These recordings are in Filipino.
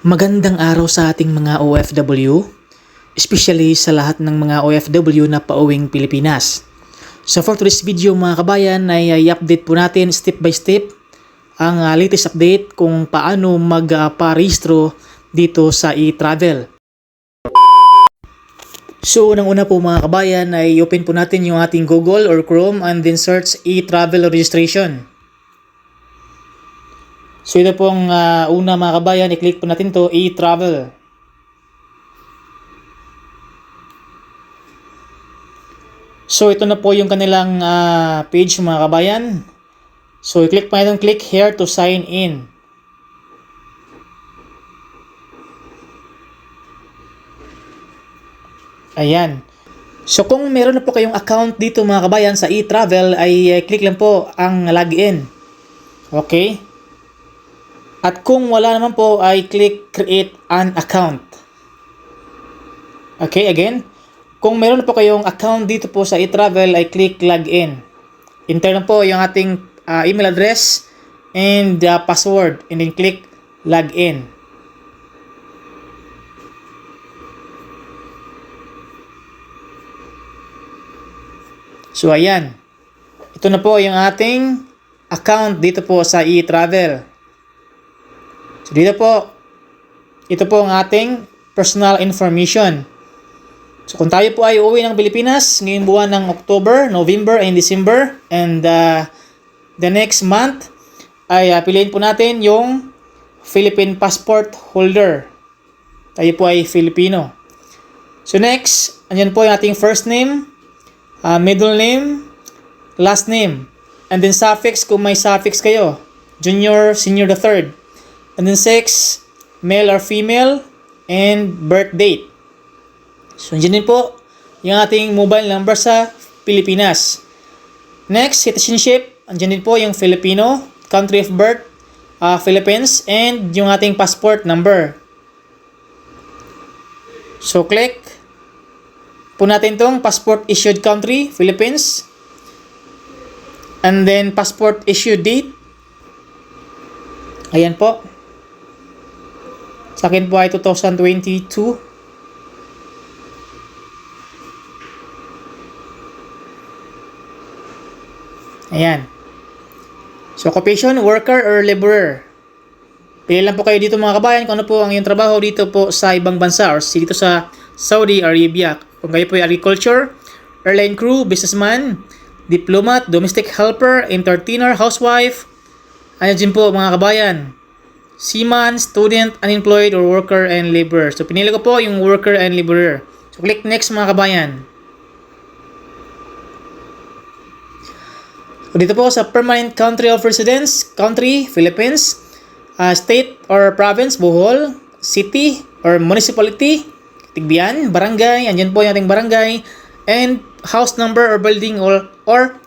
Magandang araw sa ating mga OFW, especially sa lahat ng mga OFW na pauwing Pilipinas. So for today's video mga kabayan ay i-update po natin step by step ang latest update kung paano magparehistro dito sa e-travel. So unang-una po mga kabayan ay open po natin yung ating Google or Chrome and then search e-travel registration. So ito pong una mga kabayan, i-click po natin to e-travel. So ito na po yung kanilang page mga kabayan. So i-click po natin, click here to sign in. Ayan. So kung meron na po kayong account dito mga kabayan sa e-travel ay click lang po ang login. Okay? At kung wala naman po ay click create an account. Okay, again. Kung meron po kayong account dito po sa e-travel ay click login. Enter na po yung ating email address and password and then click login. So ayan. Ito na po yung ating account dito po sa e-travel. So dito po, ito po ang ating personal information. So kung tayo po ay uuwi ng Pilipinas ngayong buwan ng October, November, and December, and the next month, ay piliin po natin yung Philippine passport holder. Tayo po ay Filipino. So next, andyan po yung ating first name, middle name, last name, and then suffix kung may suffix kayo, junior, senior, the third. And then sex, male or female, and birth date. So, dyan din po yung ating mobile number sa Pilipinas. Next, citizenship. Andyan din po yung Filipino, country of birth, Philippines, and yung ating passport number. So, click po natin tong passport issued country, Philippines. And then, passport issued date. Ayan po. Sa akin po ay 2022. Ayan. So, occupation, worker or laborer. Pili lang po kayo dito mga kabayan kung ano po ang iyong trabaho dito po sa ibang bansa or dito sa Saudi Arabia. Kung kayo po ay agriculture, airline crew, businessman, diplomat, domestic helper, entertainer, housewife. Ano din po mga kabayan? Seaman, student, unemployed, or worker and laborer. So, pinili ko po yung worker and laborer. So, click next mga kabayan. So, dito po sa permanent country of residence, country, Philippines, state or province, Bohol, city or municipality, Tigbian, barangay, andyan po yung ating barangay, and house number or building or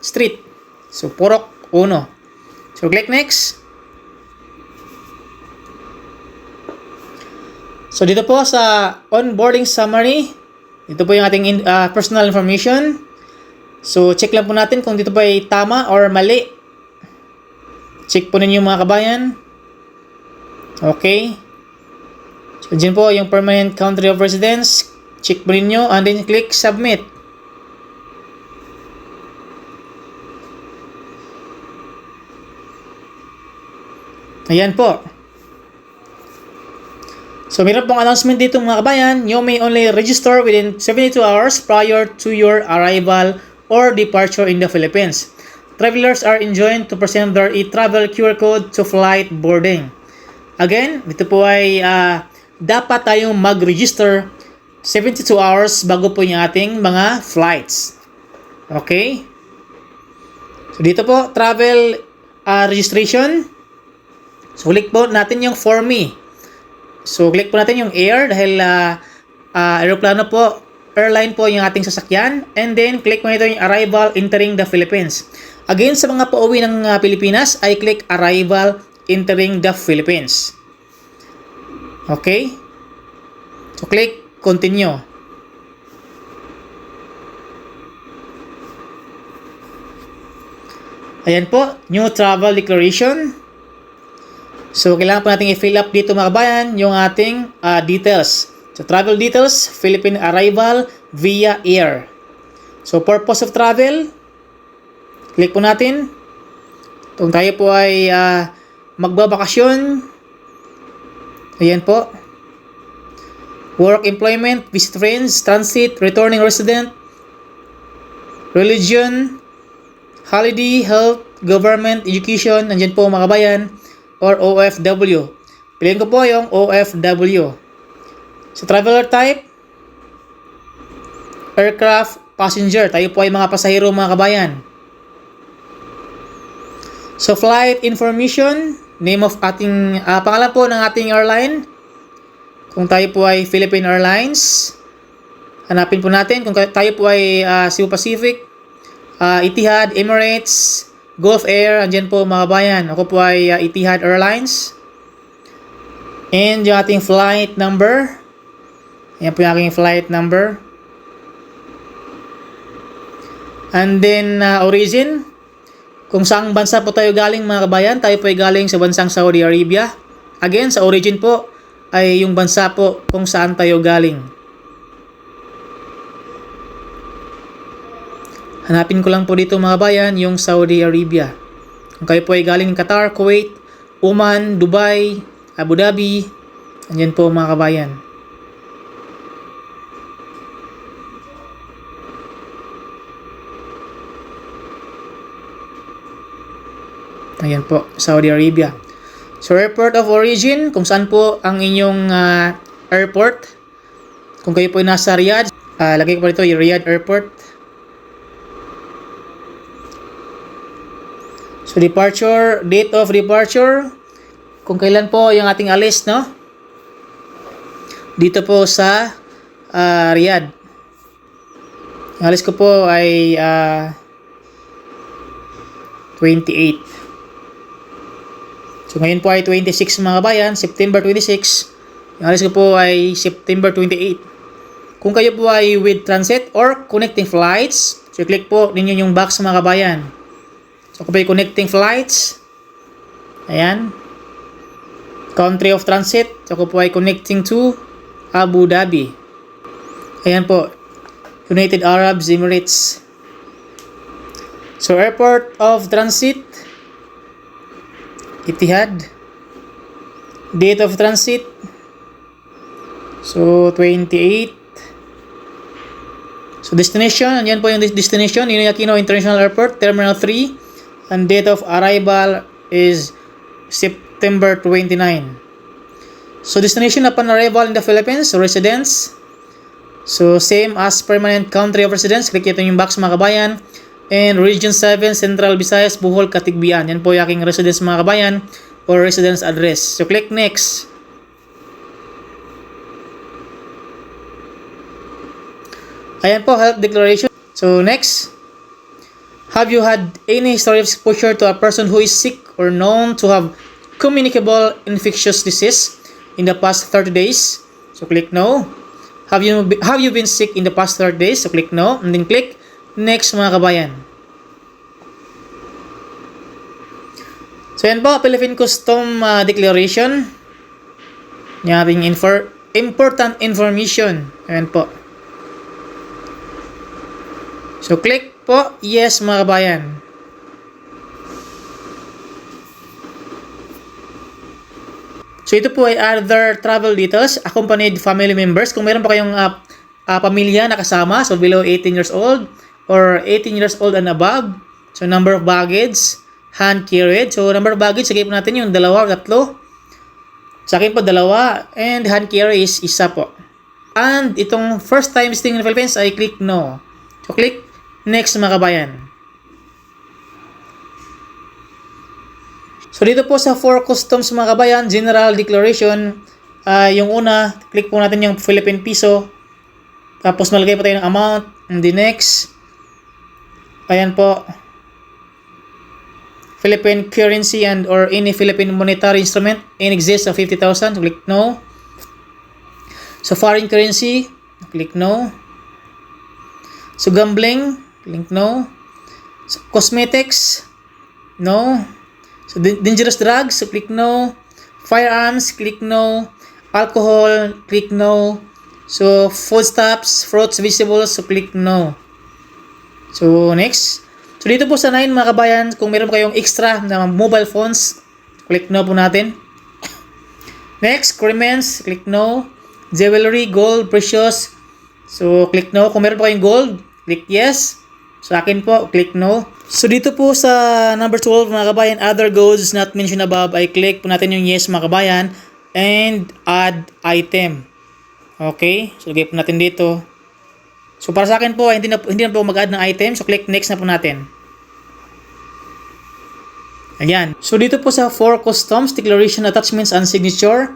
street. So, Purok 1. So, click next. So, dito po sa onboarding summary, dito po yung ating personal information. So, check lang po natin kung dito po ay tama or mali. Check po ninyo mga kabayan. Okay. So, dyan po yung permanent country of residence. Check po ninyo and then click submit. Ayan po. So, meron pong announcement dito mga kabayan. You may only register within 72 hours prior to your arrival or departure in the Philippines. Travelers are enjoined to present their e-travel QR code to flight boarding. Again, dito po ay dapat tayong mag-register 72 hours bago po yung ating mga flights. Okay? So, dito po, travel registration. So, click po natin yung for me. So, click po natin yung air dahil aeroplano po, airline po yung ating sasakyan. And then, click mo ito yung arrival entering the Philippines. Again, sa mga pauwi ng Pilipinas, ay click arrival entering the Philippines. Okay? So, click continue. Ayan po, new travel declaration. So, kailangan po natin i-fill up dito mga kabayan yung ating details. So, travel details, Philippine arrival via air. So, purpose of travel, click po natin. Kung tayo po ay magbabakasyon, ayan po. Work, employment, visit friends, transit, returning resident, religion, holiday, health, government, education, nandiyan po mga kabayan, or OFW. Piliin ko po yung OFW. So, traveler type, aircraft, passenger. Tayo po ay mga pasahero mga kabayan. So, flight information, name of ating, pangalan po ng ating airline. Kung tayo po ay Philippine Airlines, hanapin po natin. Kung tayo po ay Cebu Pacific, Etihad, Emirates, Gulf Air, andyan po mga kabayan. Ako po ay Etihad Airlines. And yung ating flight number, yan po yung aking flight number. And then, origin. Kung saang bansa po tayo galing mga kabayan, tayo po ay galing sa bansang Saudi Arabia. Again, sa origin po ay yung bansa po kung saan tayo galing. Hanapin ko lang po dito mga kabayan yung Saudi Arabia. Kung kayo po ay galing Qatar, Kuwait, Oman, Dubai, Abu Dhabi, andyan po mga kabayan. Ayan po, Saudi Arabia. So, airport of origin, kung saan po ang inyong airport. Kung kayo po ay nasa Riyadh, lagay ko po dito yung Riyadh Airport. So, departure, date of departure, kung kailan po yung ating alis, no? Dito po sa Riyadh. Yung alis ko po ay 28. So, ngayon po ay 26 mga kabayan, September 26. Yung alis ko po ay September 28. Kung kayo po ay with transit or connecting flights, so click po ninyo yung box mga kabayan. So, kung po ay connecting flights, ayan. Country of transit, so kung po ay connecting to Abu Dhabi. Ayan po, United Arab Emirates. So, airport of transit, Etihad. Date of transit, so 28. So, destination, andyan po yung destination, Ninoy Aquino International Airport, Terminal 3. And date of arrival is September 29. So, destination upon arrival in the Philippines, residence. So, same as permanent country of residence. Click ito yung box mga kabayan. And Region 7, Central Visayas, Bohol, Katigbian. Yan po yung aking residence mga kabayan or residence address. So, click next. Ayan po, health declaration. So, next. Have you had any history of exposure to a person who is sick or known to have communicable infectious disease in the past 30 days? So, click no. Have you been sick in the past 30 days? So, click no. And then click next mga kabayan. So, yan po, Philippine Custom Declaration. Yung ating important information. Ayan po. So, click po, yes mga kabayan. So, ito po ay other travel details, accompanied family members. Kung meron pa kayong pamilya na kasama, so below 18 years old or 18 years old and above. So, number of baggage, hand carried. So, number of baggage, sagay po natin yung 2 or 3. Sa akin po 2 and hand carry is 1 po. And itong first time visiting in the Philippines, I click no. So, click next mga kabayan. So, dito po sa 4 customs mga kabayan, General Declaration, yung una, click po natin yung Philippine Peso. Tapos, malagay po tayo ng amount. And the next, ayan po, Philippine currency and or any Philippine monetary instrument in excess of 50,000. Click no. So, foreign currency, click no. So, gambling, click no. So, cosmetics, no. So, dangerous drugs, so click no. Firearms, click no. Alcohol, click no. So, foodstuffs, fruits, vegetables, so click no. So, next. So, dito po sa 9 mga kabayan, kung meron kayong extra na mobile phones, click no po natin. Next, ornaments, click no. Jewelry, gold, precious, so click no. Kung meron pa kayong gold, click yes. Sa akin po, click no. So dito po sa number 12 mga kabayan, other goods not mentioned above, ay click po natin yung yes mga kabayan and add item. Okay, so lagay po natin dito. So para sa akin po, hindi na po mag-add ng item, so click next na po natin. Ayan. So dito po sa for customs, declaration, attachments, and signature.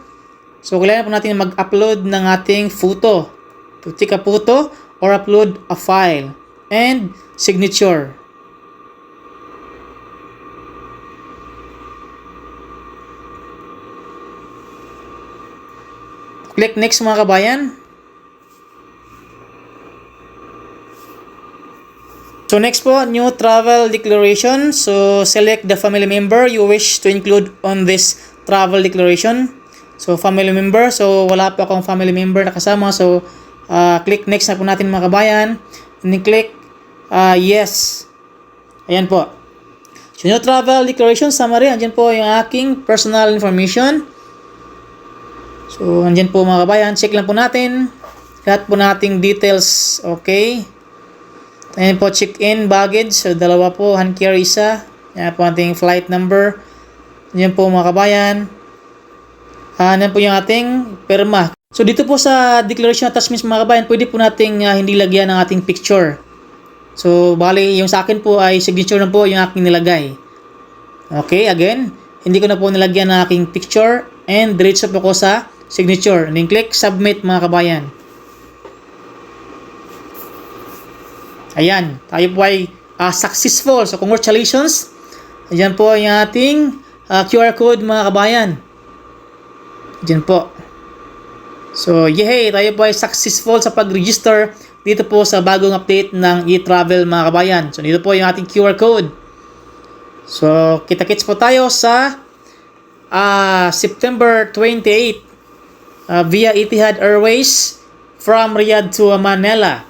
So kailangan po natin mag-upload ng ating photo. To take a photo or upload a file. And signature. Click next mga kabayan. So next po, new travel declaration. So select the family member you wish to include on this travel declaration. So family member, so wala pa akong family member na kasama. So click next na po natin mga kabayan. And then click yes. Ayan po. So new travel declaration summary. Andyan po yung aking personal information. So andyan po mga kabayan. Check lang po natin. Lahat po nating details. Okay. Ayan po, check-in, baggage. So, dalawa po, hand carry isa. Ayan po ating flight number. Ayan po mga kabayan. Ayan po yung ating perma. So, dito po sa declaration attachments mga kabayan, pwede po nating hindi lagyan ng ating picture. So, bali, yung sa akin po ay signature na po yung aking nilagay. Okay, again, hindi ko na po nilagyan ng aking picture and diretso po ko sa signature. And then click submit mga kabayan. Ayan, tayo po ay successful. So, congratulations. Ayan po yung ating QR code mga kabayan. Ayan po. So, yay! Tayo po ay successful sa pag-register dito po sa bagong update ng e-travel mga kabayan. So, dito po yung ating QR code. So, kita-kits po tayo sa September 28 via Etihad Airways from Riyadh to Manila.